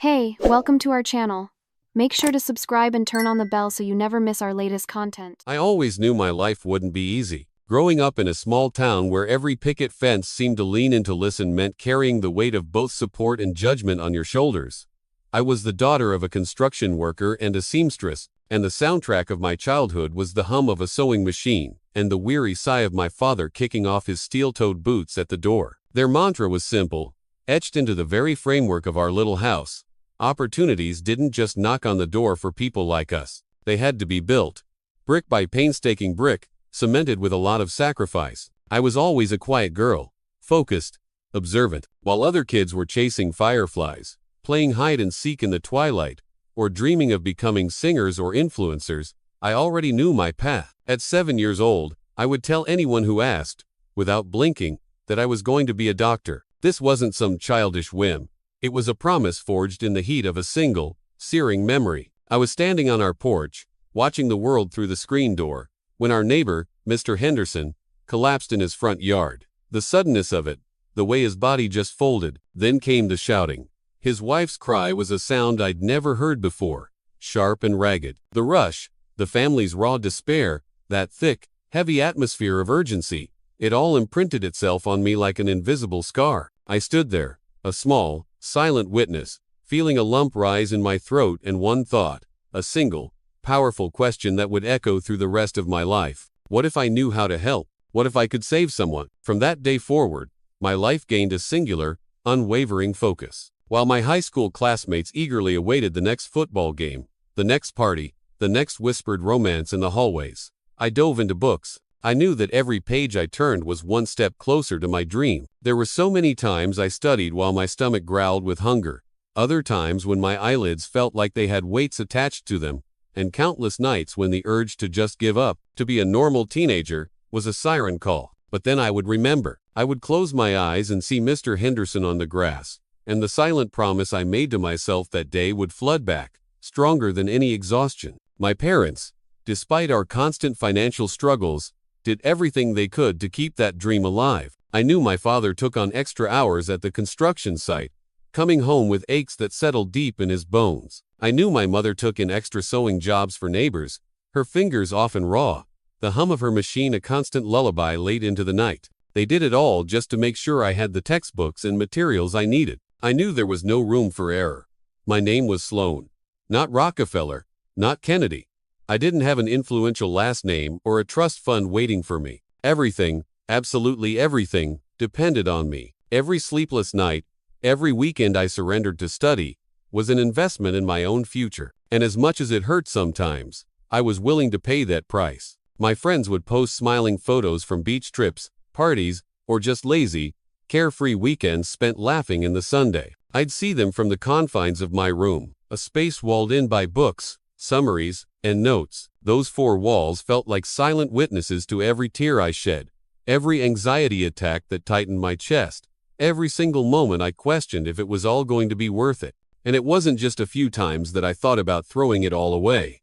Hey, welcome to our channel. Make sure to subscribe and turn on the bell so you never miss our latest content. I always knew my life wouldn't be easy. Growing up in a small town where every picket fence seemed to lean in to listen meant carrying the weight of both support and judgment on your shoulders. I was the daughter of a construction worker and a seamstress, and the soundtrack of my childhood was the hum of a sewing machine and the weary sigh of my father kicking off his steel-toed boots at the door. Their mantra was simple, etched into the very framework of our little house. Opportunities didn't just knock on the door for people like us. They had to be built. Brick by painstaking brick, cemented with a lot of sacrifice. I was always a quiet girl, focused, observant, while other kids were chasing fireflies, playing hide and seek in the twilight, or dreaming of becoming singers or influencers. I already knew my path. At 7 years old, I would tell anyone who asked, without blinking, that I was going to be a doctor. This wasn't some childish whim. It was a promise forged in the heat of a single, searing memory. I was standing on our porch, watching the world through the screen door, when our neighbor, Mr. Henderson, collapsed in his front yard. The suddenness of it, the way his body just folded, then came the shouting. His wife's cry was a sound I'd never heard before, sharp and ragged. The rush, the family's raw despair, that thick, heavy atmosphere of urgency, it all imprinted itself on me like an invisible scar. I stood there, a small, silent witness, feeling a lump rise in my throat and one thought, a single, powerful question that would echo through the rest of my life. What if I knew how to help? What if I could save someone? From that day forward, my life gained a singular, unwavering focus. While my high school classmates eagerly awaited the next football game, the next party, the next whispered romance in the hallways, I dove into books. I knew that every page I turned was one step closer to my dream. There were so many times I studied while my stomach growled with hunger, other times when my eyelids felt like they had weights attached to them, and countless nights when the urge to just give up, to be a normal teenager, was a siren call. But then I would remember. I would close my eyes and see Mr. Henderson on the grass, and the silent promise I made to myself that day would flood back, stronger than any exhaustion. My parents, despite our constant financial struggles, did everything they could to keep that dream alive. I knew my father took on extra hours at the construction site, coming home with aches that settled deep in his bones. I knew my mother took in extra sewing jobs for neighbors, her fingers often raw, the hum of her machine a constant lullaby late into the night. They did it all just to make sure I had the textbooks and materials I needed. I knew there was no room for error. My name was Sloan, not Rockefeller, not Kennedy. I didn't have an influential last name or a trust fund waiting for me. Everything, absolutely everything, depended on me. Every sleepless night, every weekend I surrendered to study, was an investment in my own future. And as much as it hurt sometimes, I was willing to pay that price. My friends would post smiling photos from beach trips, parties, or just lazy, carefree weekends spent laughing in the Sunday. I'd see them from the confines of my room, a space walled in by books, summaries, and notes. Those four walls felt like silent witnesses to every tear I shed, every anxiety attack that tightened my chest, every single moment I questioned if it was all going to be worth it. And it wasn't just a few times that I thought about throwing it all away.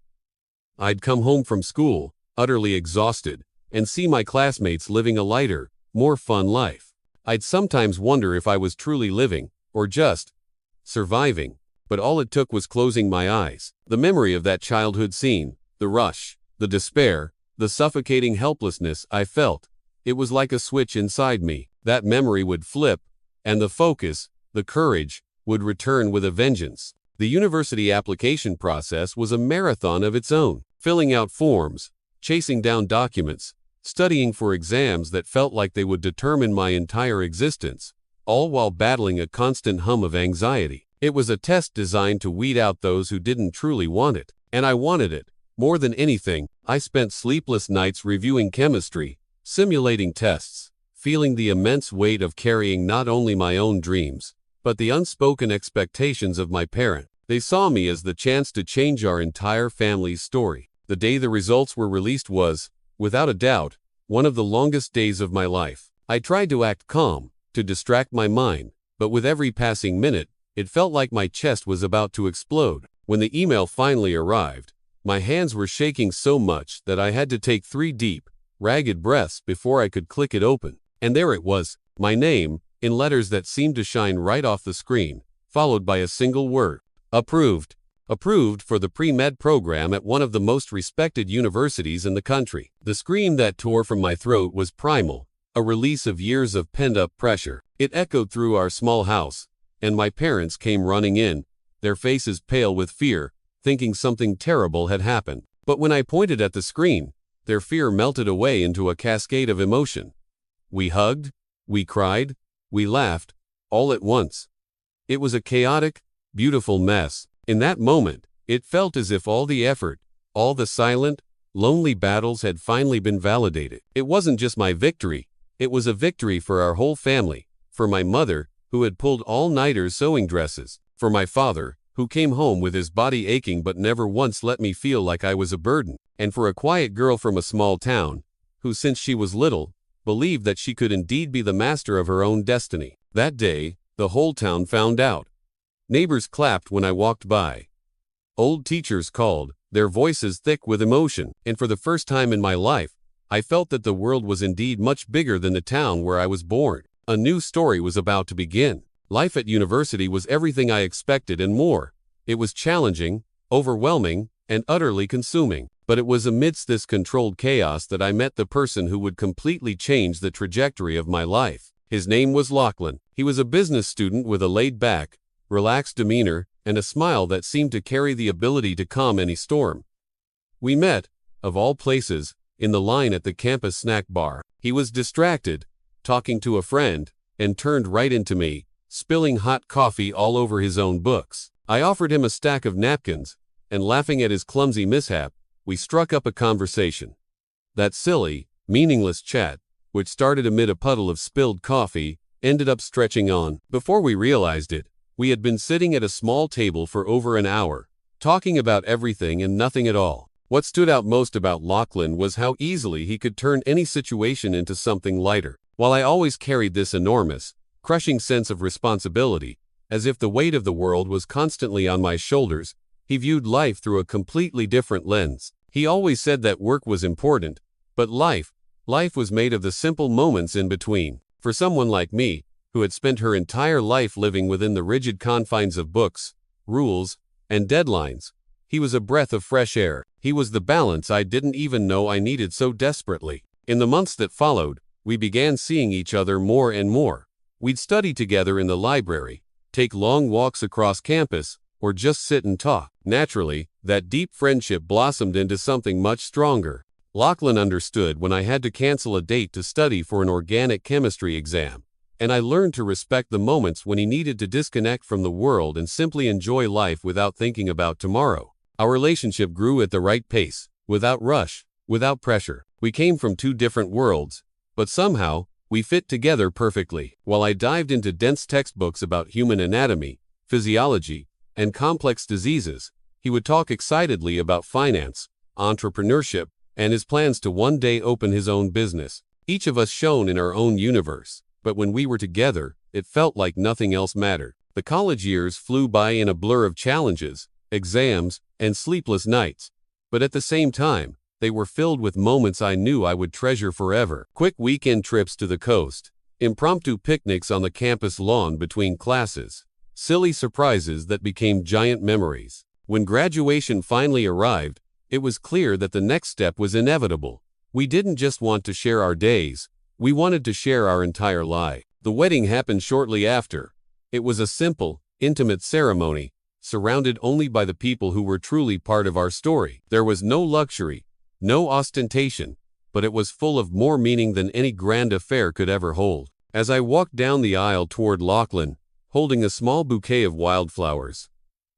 I'd come home from school, utterly exhausted, and see my classmates living a lighter, more fun life. I'd sometimes wonder if I was truly living, or just surviving. But all it took was closing my eyes. The memory of that childhood scene, the rush, the despair, the suffocating helplessness I felt, it was like a switch inside me. That memory would flip, and the focus, the courage, would return with a vengeance. The university application process was a marathon of its own, filling out forms, chasing down documents, studying for exams that felt like they would determine my entire existence, all while battling a constant hum of anxiety. It was a test designed to weed out those who didn't truly want it. And I wanted it. More than anything, I spent sleepless nights reviewing chemistry, simulating tests, feeling the immense weight of carrying not only my own dreams, but the unspoken expectations of my parents. They saw me as the chance to change our entire family's story. The day the results were released was, without a doubt, one of the longest days of my life. I tried to act calm, to distract my mind, but with every passing minute, it felt like my chest was about to explode. When the email finally arrived, my hands were shaking so much that I had to take 3 deep, ragged breaths before I could click it open. And there it was, my name, in letters that seemed to shine right off the screen, followed by a single word, Approved. Approved for the pre-med program at one of the most respected universities in the country. The scream that tore from my throat was primal, a release of years of pent-up pressure. It echoed through our small house, and my parents came running in, their faces pale with fear, thinking something terrible had happened. But when I pointed at the screen, their fear melted away into a cascade of emotion. We hugged, we cried, we laughed, all at once. It was a chaotic, beautiful mess. In that moment, it felt as if all the effort, all the silent, lonely battles had finally been validated. It wasn't just my victory, it was a victory for our whole family, for my mother, who had pulled all-nighters sewing dresses, for my father, who came home with his body aching but never once let me feel like I was a burden, and for a quiet girl from a small town, who since she was little, believed that she could indeed be the master of her own destiny. That day, the whole town found out. Neighbors clapped when I walked by. Old teachers called, their voices thick with emotion, and for the first time in my life, I felt that the world was indeed much bigger than the town where I was born. A new story was about to begin. Life at university was everything I expected and more. It was challenging, overwhelming, and utterly consuming. But it was amidst this controlled chaos that I met the person who would completely change the trajectory of my life. His name was Lachlan. He was a business student with a laid-back, relaxed demeanor, and a smile that seemed to carry the ability to calm any storm. We met, of all places, in the line at the campus snack bar. He was distracted, talking to a friend, and turned right into me, spilling hot coffee all over his own books. I offered him a stack of napkins, and laughing at his clumsy mishap, we struck up a conversation. That silly, meaningless chat, which started amid a puddle of spilled coffee, ended up stretching on. Before we realized it, we had been sitting at a small table for over an hour, talking about everything and nothing at all. What stood out most about Lachlan was how easily he could turn any situation into something lighter. While I always carried this enormous, crushing sense of responsibility, as if the weight of the world was constantly on my shoulders, he viewed life through a completely different lens. He always said that work was important, but life was made of the simple moments in between. For someone like me, who had spent her entire life living within the rigid confines of books, rules, and deadlines, he was a breath of fresh air. He was the balance I didn't even know I needed so desperately. In the months that followed, we began seeing each other more and more. We'd study together in the library, take long walks across campus, or just sit and talk. Naturally, that deep friendship blossomed into something much stronger. Lachlan understood when I had to cancel a date to study for an organic chemistry exam, and I learned to respect the moments when he needed to disconnect from the world and simply enjoy life without thinking about tomorrow. Our relationship grew at the right pace, without rush, without pressure. We came from two different worlds, but somehow, we fit together perfectly. While I dived into dense textbooks about human anatomy, physiology, and complex diseases, he would talk excitedly about finance, entrepreneurship, and his plans to one day open his own business. Each of us shone in our own universe, but when we were together, it felt like nothing else mattered. The college years flew by in a blur of challenges, exams, and sleepless nights, but at the same time, they were filled with moments I knew I would treasure forever. Quick weekend trips to the coast, impromptu picnics on the campus lawn between classes, silly surprises that became giant memories. When graduation finally arrived, it was clear that the next step was inevitable. We didn't just want to share our days, we wanted to share our entire life. The wedding happened shortly after. It was a simple, intimate ceremony, surrounded only by the people who were truly part of our story. There was no luxury, no ostentation, but it was full of more meaning than any grand affair could ever hold. As I walked down the aisle toward Lachlan, holding a small bouquet of wildflowers,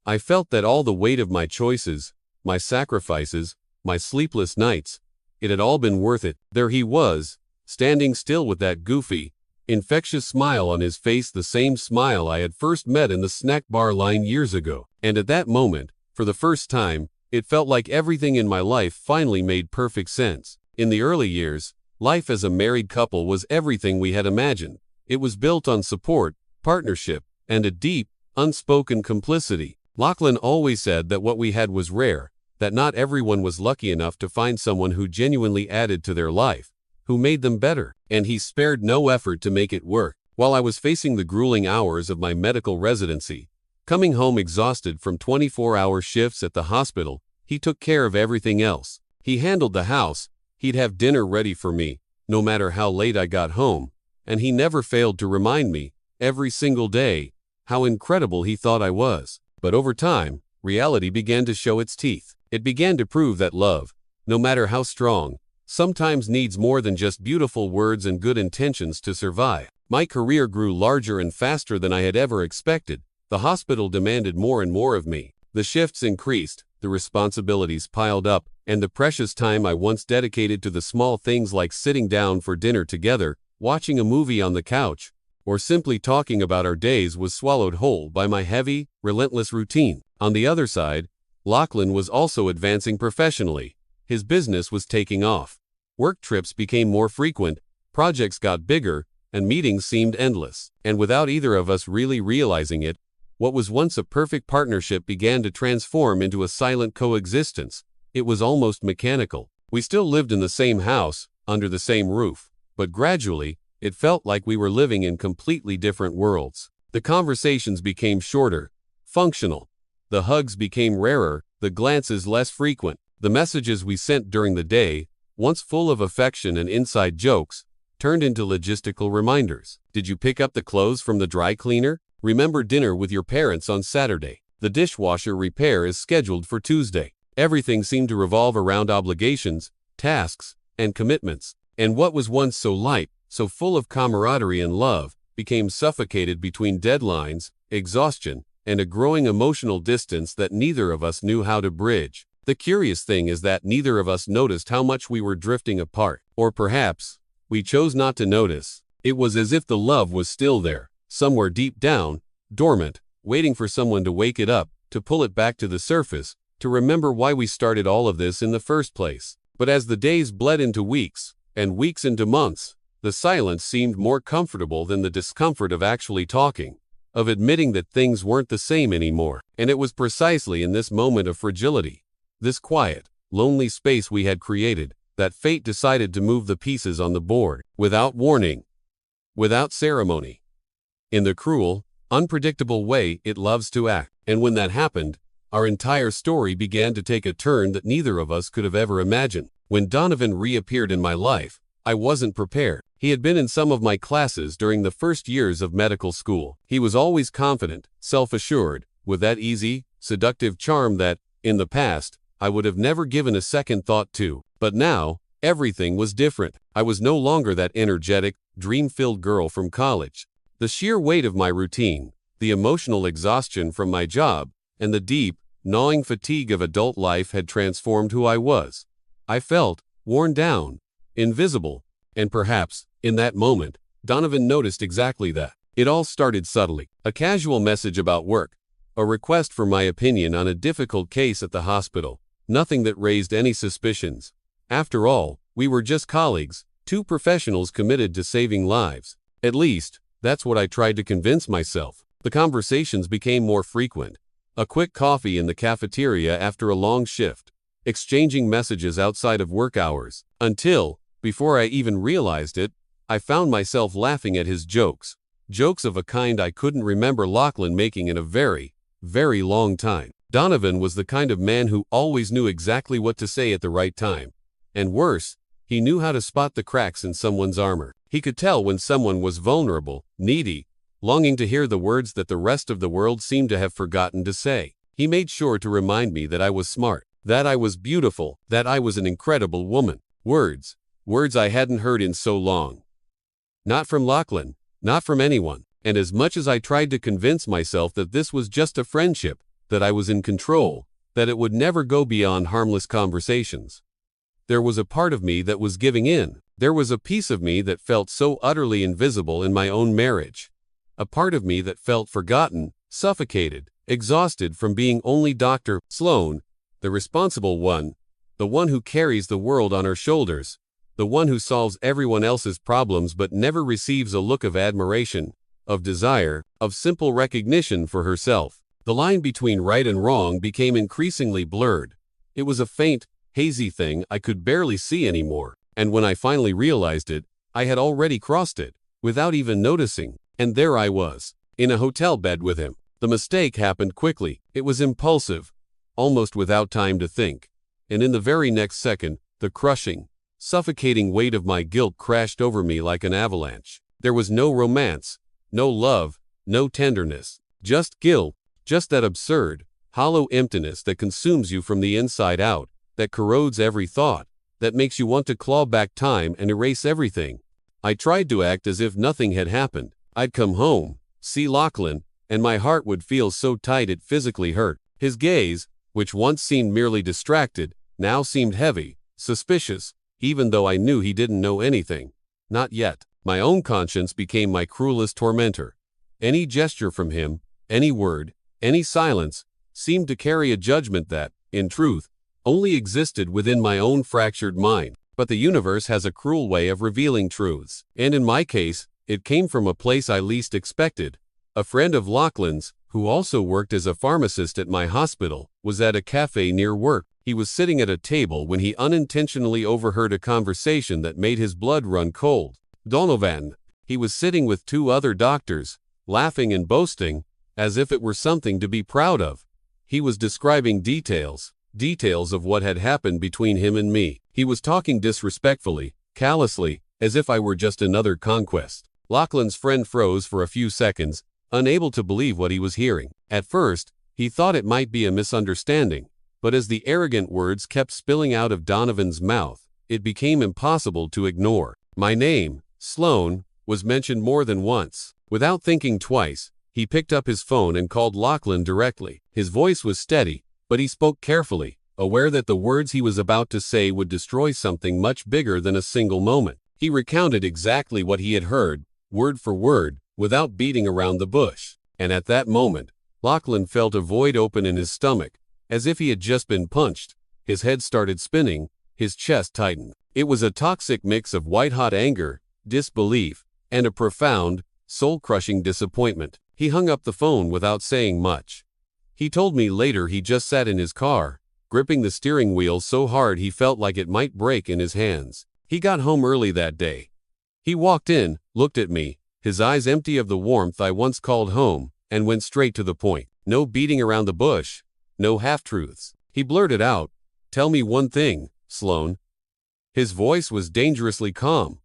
I felt that all the weight of my choices, my sacrifices, my sleepless nights, it had all been worth it. There he was, standing still with that goofy, infectious smile on his face, the same smile I had first met in the snack bar line years ago. And at that moment, for the first time, it felt like everything in my life finally made perfect sense. In the early years, life as a married couple was everything we had imagined. It was built on support, partnership, and a deep, unspoken complicity. Lachlan always said that what we had was rare, that not everyone was lucky enough to find someone who genuinely added to their life, who made them better, and he spared no effort to make it work. While I was facing the grueling hours of my medical residency, Coming home exhausted from 24-hour shifts at the hospital, he took care of everything else. He handled the house, he'd have dinner ready for me, no matter how late I got home, and he never failed to remind me, every single day, how incredible he thought I was. But over time, reality began to show its teeth. It began to prove that love, no matter how strong, sometimes needs more than just beautiful words and good intentions to survive. My career grew larger and faster than I had ever expected. The hospital demanded more and more of me. The shifts increased, the responsibilities piled up, and the precious time I once dedicated to the small things like sitting down for dinner together, watching a movie on the couch, or simply talking about our days was swallowed whole by my heavy, relentless routine. On the other side, Lachlan was also advancing professionally. His business was taking off. Work trips became more frequent, projects got bigger, and meetings seemed endless. And without either of us really realizing it, what was once a perfect partnership began to transform into a silent coexistence. It was almost mechanical. We still lived in the same house, under the same roof, but gradually, it felt like we were living in completely different worlds. The conversations became shorter, functional. The hugs became rarer, the glances less frequent. The messages we sent during the day, once full of affection and inside jokes, turned into logistical reminders. Did you pick up the clothes from the dry cleaner? Remember dinner with your parents on Saturday. The dishwasher repair is scheduled for Tuesday. Everything seemed to revolve around obligations, tasks, and commitments. And what was once so light, so full of camaraderie and love, became suffocated between deadlines, exhaustion, and a growing emotional distance that neither of us knew how to bridge. The curious thing is that neither of us noticed how much we were drifting apart. Or perhaps, we chose not to notice. It was as if the love was still there, somewhere deep down, dormant, waiting for someone to wake it up, to pull it back to the surface, to remember why we started all of this in the first place. But as the days bled into weeks, and weeks into months, the silence seemed more comfortable than the discomfort of actually talking, of admitting that things weren't the same anymore. And it was precisely in this moment of fragility, this quiet, lonely space we had created, that fate decided to move the pieces on the board, without warning, without ceremony, in the cruel, unpredictable way it loves to act. And when that happened, our entire story began to take a turn that neither of us could have ever imagined. When Donovan reappeared in my life, I wasn't prepared. He had been in some of my classes during the first years of medical school. He was always confident, self-assured, with that easy, seductive charm that, in the past, I would have never given a second thought to. But now, everything was different. I was no longer that energetic, dream-filled girl from college. The sheer weight of my routine, the emotional exhaustion from my job, and the deep, gnawing fatigue of adult life had transformed who I was. I felt worn down, invisible, and perhaps, in that moment, Donovan noticed exactly that. It all started subtly. A casual message about work, a request for my opinion on a difficult case at the hospital, nothing that raised any suspicions. After all, we were just colleagues, two professionals committed to saving lives. At least, that's what I tried to convince myself. The conversations became more frequent. A quick coffee in the cafeteria after a long shift, exchanging messages outside of work hours, until, before I even realized it, I found myself laughing at his jokes. Jokes of a kind I couldn't remember Lachlan making in a very, very long time. Donovan was the kind of man who always knew exactly what to say at the right time. And worse, he knew how to spot the cracks in someone's armor. He could tell when someone was vulnerable, needy, longing to hear the words that the rest of the world seemed to have forgotten to say. He made sure to remind me that I was smart, that I was beautiful, that I was an incredible woman. Words I hadn't heard in so long. Not from Lachlan, not from anyone. And as much as I tried to convince myself that this was just a friendship, that I was in control, that it would never go beyond harmless conversations, there was a part of me that was giving in. There was a piece of me that felt so utterly invisible in my own marriage. A part of me that felt forgotten, suffocated, exhausted from being only Dr. Sloan, the responsible one, the one who carries the world on her shoulders, the one who solves everyone else's problems but never receives a look of admiration, of desire, of simple recognition for herself. The line between right and wrong became increasingly blurred. It was a faint, hazy thing I could barely see anymore. And when I finally realized it, I had already crossed it, without even noticing. And there I was, in a hotel bed with him, The mistake happened quickly. It was impulsive, almost without time to think. And in the very next second, the crushing, suffocating weight of my guilt crashed over me like an avalanche. There was no romance, no love, no tenderness, just guilt, just that absurd, hollow emptiness that consumes you from the inside out, that corrodes every thought, that makes you want to claw back time and erase everything. I tried to act as if nothing had happened. I'd come home, see Lachlan, and my heart would feel so tight it physically hurt. His gaze, which once seemed merely distracted, now seemed heavy, suspicious, even though I knew he didn't know anything. Not yet. My own conscience became my cruelest tormentor. Any gesture from him, any word, any silence, seemed to carry a judgment that, in truth, only existed within my own fractured mind. But the universe has a cruel way of revealing truths, and in my case, it came from a place I least expected. A friend of Lachlan's, who also worked as a pharmacist at my hospital, was at a cafe near work. He was sitting at a table when he unintentionally overheard a conversation that made his blood run cold. Donovan. He was sitting with two other doctors, laughing and boasting, as if it were something to be proud of. He was describing details of what had happened between him and me. He was talking disrespectfully, callously, as if I were just another conquest. Lachlan's friend froze for a few seconds, unable to believe what he was hearing. At first, he thought it might be a misunderstanding, but as the arrogant words kept spilling out of Donovan's mouth, it became impossible to ignore. My name, Sloan, was mentioned more than once. Without thinking twice, he picked up his phone and called Lachlan directly. His voice was steady, but he spoke carefully, aware that the words he was about to say would destroy something much bigger than a single moment. He recounted exactly what he had heard, word for word, without beating around the bush. And at that moment, Lachlan felt a void open in his stomach, as if he had just been punched. His head started spinning, his chest tightened. It was a toxic mix of white-hot anger, disbelief, and a profound, soul-crushing disappointment. He hung up the phone without saying much. He told me later he just sat in his car, gripping the steering wheel so hard he felt like it might break in his hands. He got home early that day. He walked in, looked at me, his eyes empty of the warmth I once called home, and went straight to the point. No beating around the bush, no half-truths. He blurted out, "Tell me one thing, Sloan." His voice was dangerously calm.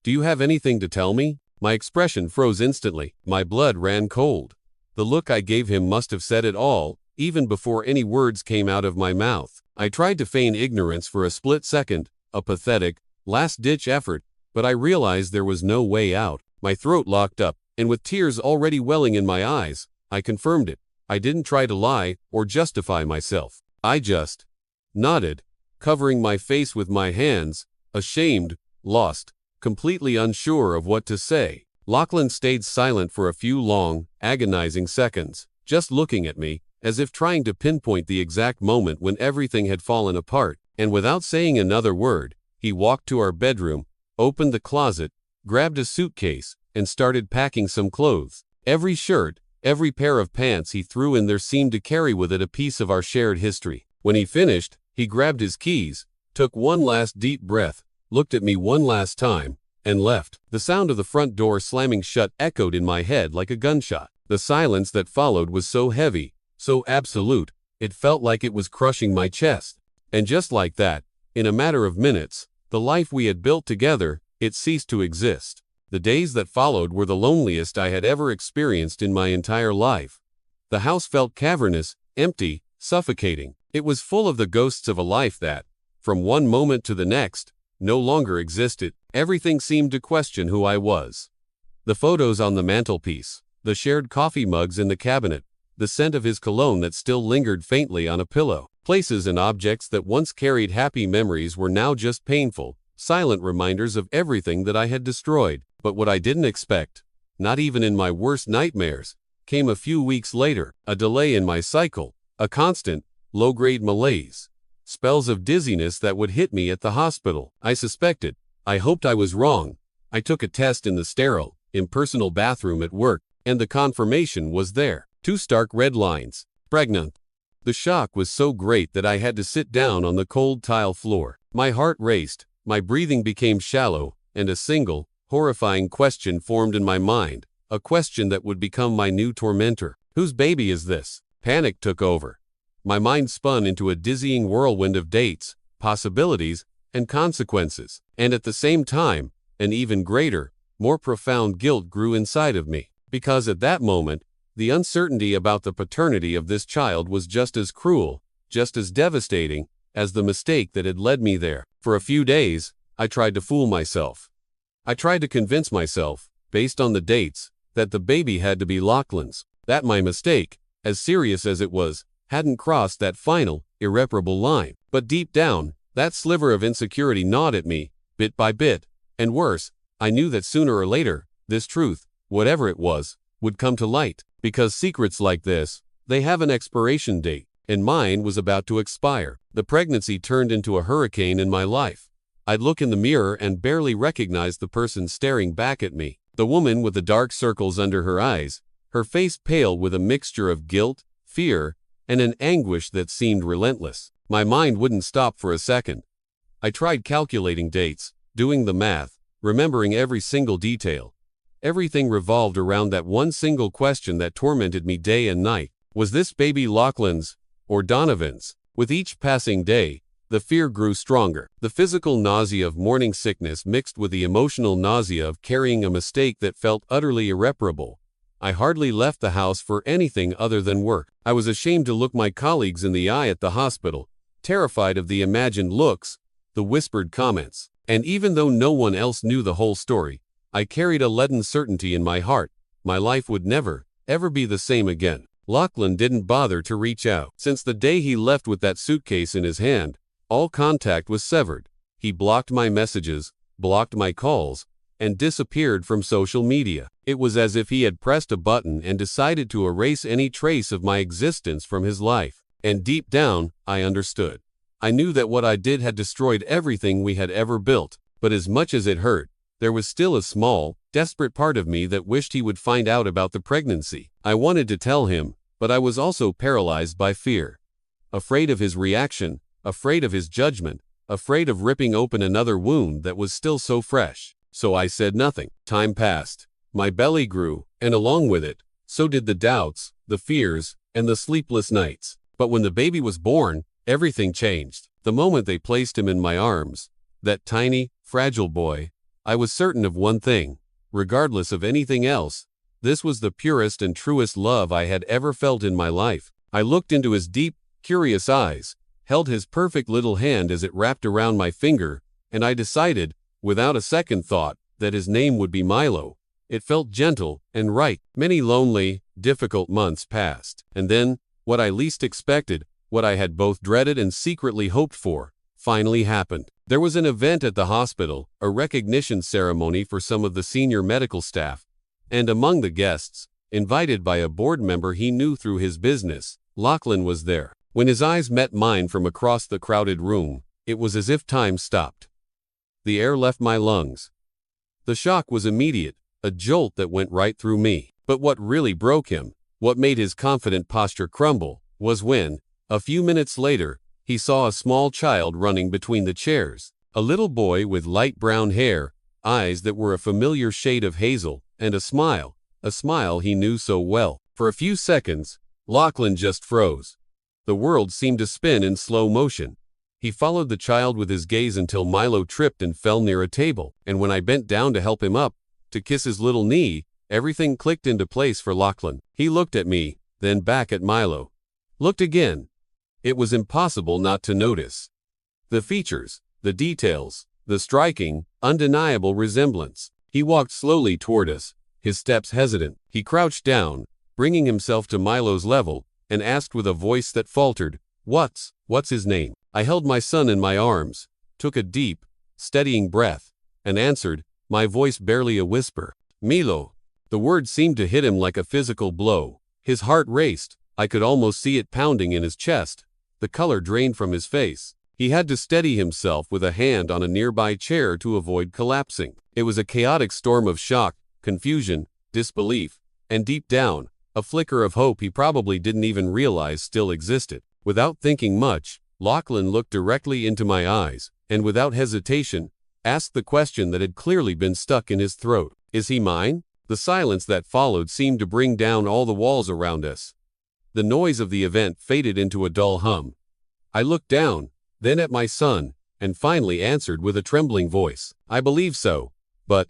"Do you have anything to tell me?" My expression froze instantly. My blood ran cold. The look I gave him must have said it all, even before any words came out of my mouth. I tried to feign ignorance for a split second, a pathetic, last-ditch effort, but I realized there was no way out. My throat locked up, and with tears already welling in my eyes, I confirmed it. I didn't try to lie or justify myself. I just nodded, covering my face with my hands, ashamed, lost, completely unsure of what to say. Lachlan stayed silent for a few long, agonizing seconds, just looking at me, as if trying to pinpoint the exact moment when everything had fallen apart. And without saying another word, he walked to our bedroom, opened the closet, grabbed a suitcase, and started packing some clothes. Every shirt, every pair of pants he threw in there seemed to carry with it a piece of our shared history. When he finished, he grabbed his keys, took one last deep breath, looked at me one last time, and left. The sound of the front door slamming shut echoed in my head like a gunshot. The silence that followed was so heavy, so absolute, it felt like it was crushing my chest. And just like that, in a matter of minutes, the life we had built together, it ceased to exist. The days that followed were the loneliest I had ever experienced in my entire life. The house felt cavernous, empty, suffocating. It was full of the ghosts of a life that, from one moment to the next, no longer existed. Everything seemed to question who I was. The photos on the mantelpiece, the shared coffee mugs in the cabinet, the scent of his cologne that still lingered faintly on a pillow. Places and objects that once carried happy memories were now just painful, silent reminders of everything that I had destroyed. But what I didn't expect, not even in my worst nightmares, came a few weeks later. A delay in my cycle, a constant, low-grade malaise, spells of dizziness that would hit me at the hospital. I suspected. I hoped I was wrong. I took a test in the sterile, impersonal bathroom at work, and the confirmation was there. 2 stark red lines. Pregnant. The shock was so great that I had to sit down on the cold tile floor. My heart raced, my breathing became shallow, and a single, horrifying question formed in my mind, a question that would become my new tormentor. Whose baby is this? Panic took over. My mind spun into a dizzying whirlwind of dates, possibilities, and consequences. And at the same time, an even greater, more profound guilt grew inside of me. Because at that moment, the uncertainty about the paternity of this child was just as cruel, just as devastating, as the mistake that had led me there. For a few days, I tried to fool myself. I tried to convince myself, based on the dates, that the baby had to be Lachlan's, that my mistake, as serious as it was, hadn't crossed that final, irreparable line. But deep down, that sliver of insecurity gnawed at me, bit by bit, and worse, I knew that sooner or later, this truth, whatever it was, would come to light. Because secrets like this, they have an expiration date, and mine was about to expire. The pregnancy turned into a hurricane in my life. I'd look in the mirror and barely recognize the person staring back at me. The woman with the dark circles under her eyes, her face pale with a mixture of guilt, fear, and an anguish that seemed relentless. My mind wouldn't stop for a second. I tried calculating dates, doing the math, remembering every single detail. Everything revolved around that one single question that tormented me day and night. Was this baby Lachlan's or Donovan's? With each passing day, the fear grew stronger. The physical nausea of morning sickness mixed with the emotional nausea of carrying a mistake that felt utterly irreparable. I hardly left the house for anything other than work. I was ashamed to look my colleagues in the eye at the hospital, terrified of the imagined looks, the whispered comments. And even though no one else knew the whole story, I carried a leaden certainty in my heart. My life would never, ever be the same again. Lachlan didn't bother to reach out. Since the day he left with that suitcase in his hand, all contact was severed. He blocked my messages, blocked my calls, and disappeared from social media. It was as if he had pressed a button and decided to erase any trace of my existence from his life. And deep down, I understood. I knew that what I did had destroyed everything we had ever built. But as much as it hurt, there was still a small, desperate part of me that wished he would find out about the pregnancy. I wanted to tell him, but I was also paralyzed by fear. Afraid of his reaction, afraid of his judgment, afraid of ripping open another wound that was still so fresh. So I said nothing. Time passed. My belly grew, and along with it, so did the doubts, the fears, and the sleepless nights. But when the baby was born, everything changed. The moment they placed him in my arms, that tiny, fragile boy, I was certain of one thing. Regardless of anything else, this was the purest and truest love I had ever felt in my life. I looked into his deep, curious eyes, held his perfect little hand as it wrapped around my finger, and I decided, without a second thought, that his name would be Milo. It felt gentle and right. Many lonely, difficult months passed. And then, what I least expected, what I had both dreaded and secretly hoped for, finally happened. There was an event at the hospital, a recognition ceremony for some of the senior medical staff, and among the guests, invited by a board member he knew through his business, Lachlan was there. When his eyes met mine from across the crowded room, it was as if time stopped. The air left my lungs. The shock was immediate, a jolt that went right through me. But what really broke him, what made his confident posture crumble, was when, a few minutes later, he saw a small child running between the chairs. A little boy with light brown hair, eyes that were a familiar shade of hazel, and a smile he knew so well. For a few seconds, Lachlan just froze. The world seemed to spin in slow motion. He followed the child with his gaze until Milo tripped and fell near a table. And when I bent down to help him up, to kiss his little knee, everything clicked into place for Lachlan. He looked at me, then back at Milo. Looked again. It was impossible not to notice. The features, the details, the striking, undeniable resemblance. He walked slowly toward us, his steps hesitant. He crouched down, bringing himself to Milo's level, and asked with a voice that faltered, What's his name? I held my son in my arms, took a deep, steadying breath, and answered, my voice barely a whisper. Milo. The word seemed to hit him like a physical blow. His heart raced. I could almost see it pounding in his chest. The color drained from his face. He had to steady himself with a hand on a nearby chair to avoid collapsing. It was a chaotic storm of shock, confusion, disbelief, and deep down, a flicker of hope he probably didn't even realize still existed. Without thinking much, Lachlan looked directly into my eyes, and without hesitation, asked the question that had clearly been stuck in his throat. Is he mine? The silence that followed seemed to bring down all the walls around us. The noise of the event faded into a dull hum. I looked down, then at my son, and finally answered with a trembling voice, "I believe so. But,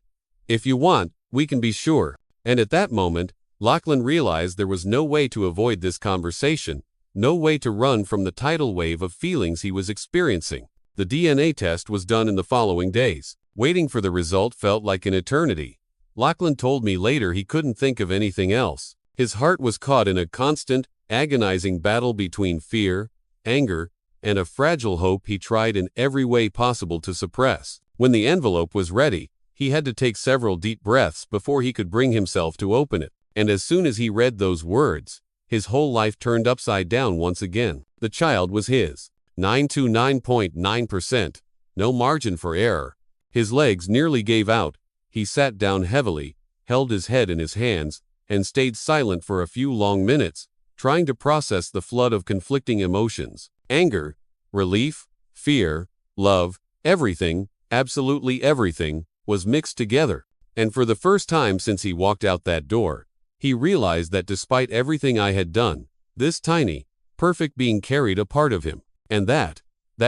if you want, we can be sure." And at that moment, Lachlan realized there was no way to avoid this conversation, no way to run from the tidal wave of feelings he was experiencing. The DNA test was done in the following days. Waiting for the result felt like an eternity. Lachlan told me later he couldn't think of anything else. His heart was caught in a constant, agonizing battle between fear, anger, and a fragile hope he tried in every way possible to suppress. When the envelope was ready, he had to take several deep breaths before he could bring himself to open it. And as soon as he read those words, his whole life turned upside down once again. The child was his. 99.9%. No margin for error. His legs nearly gave out. He sat down heavily, held his head in his hands, and stayed silent for a few long minutes, trying to process the flood of conflicting emotions. Anger, relief, fear, love, everything, absolutely everything, was mixed together. And for the first time since he walked out that door, he realized that despite everything I had done, this tiny, perfect being carried a part of him. And that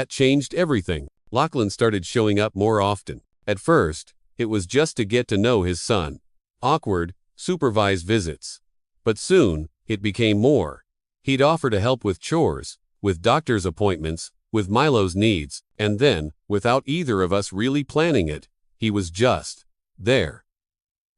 changed everything. Lachlan started showing up more often. At first, it was just to get to know his son. Awkward, supervised visits. But soon, it became more. He'd offer to help with chores, with doctor's appointments, with Milo's needs, and then, without either of us really planning it, he was just there.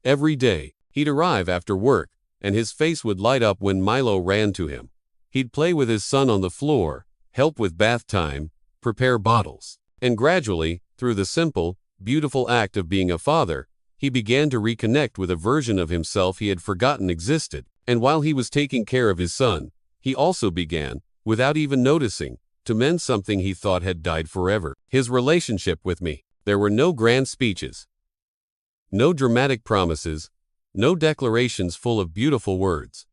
Every day, he'd arrive after work, and his face would light up when Milo ran to him. He'd play with his son on the floor, help with bath time, prepare bottles. And gradually, through the simple, beautiful act of being a father, he began to reconnect with a version of himself he had forgotten existed. And while he was taking care of his son, he also began, without even noticing, to mend something he thought had died forever. His relationship with me. There were no grand speeches, no dramatic promises, no declarations full of beautiful words.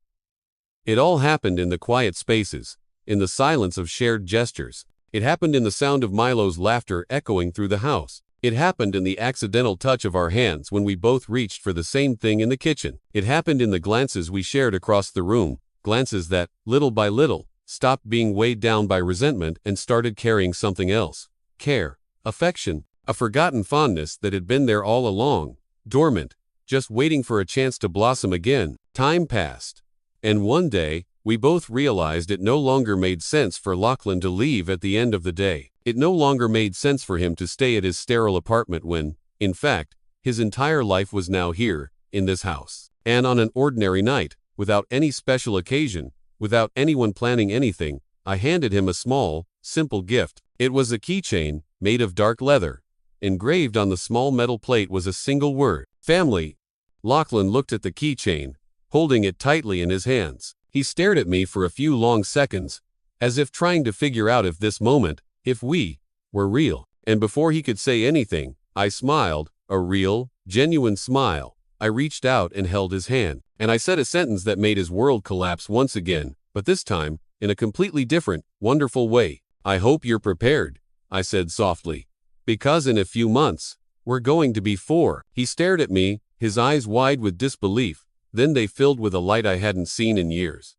It all happened in the quiet spaces, in the silence of shared gestures. It happened in the sound of Milo's laughter echoing through the house. It happened in the accidental touch of our hands when we both reached for the same thing in the kitchen. It happened in the glances we shared across the room, glances that, little by little, stopped being weighed down by resentment and started carrying something else. Care, affection, a forgotten fondness that had been there all along, dormant, just waiting for a chance to blossom again. Time passed. And one day, we both realized it no longer made sense for Lachlan to leave at the end of the day. It no longer made sense for him to stay at his sterile apartment when, in fact, his entire life was now here, in this house. And on an ordinary night, without any special occasion, without anyone planning anything, I handed him a small, simple gift. It was a keychain, made of dark leather. Engraved on the small metal plate was a single word: family. Lachlan looked at the keychain, holding it tightly in his hands. He stared at me for a few long seconds, as if trying to figure out if this moment, if we, were real. And before he could say anything, I smiled, a real, genuine smile. I reached out and held his hand, and I said a sentence that made his world collapse once again, but this time, in a completely different, wonderful way. "I hope you're prepared," I said softly, "because in a few months, we're going to be 4. He stared at me, his eyes wide with disbelief. Then they filled with a light I hadn't seen in years.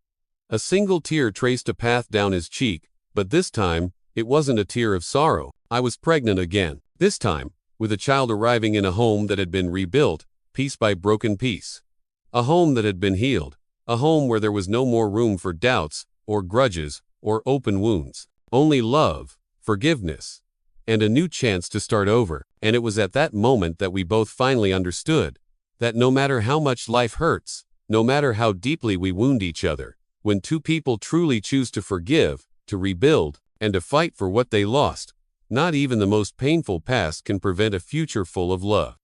A single tear traced a path down his cheek, but this time, it wasn't a tear of sorrow. I was pregnant again. This time, with a child arriving in a home that had been rebuilt, piece by broken piece. A home that had been healed. A home where there was no more room for doubts, or grudges, or open wounds. Only love, forgiveness, and a new chance to start over. And it was at that moment that we both finally understood that no matter how much life hurts, no matter how deeply we wound each other, when two people truly choose to forgive, to rebuild, and to fight for what they lost, not even the most painful past can prevent a future full of love.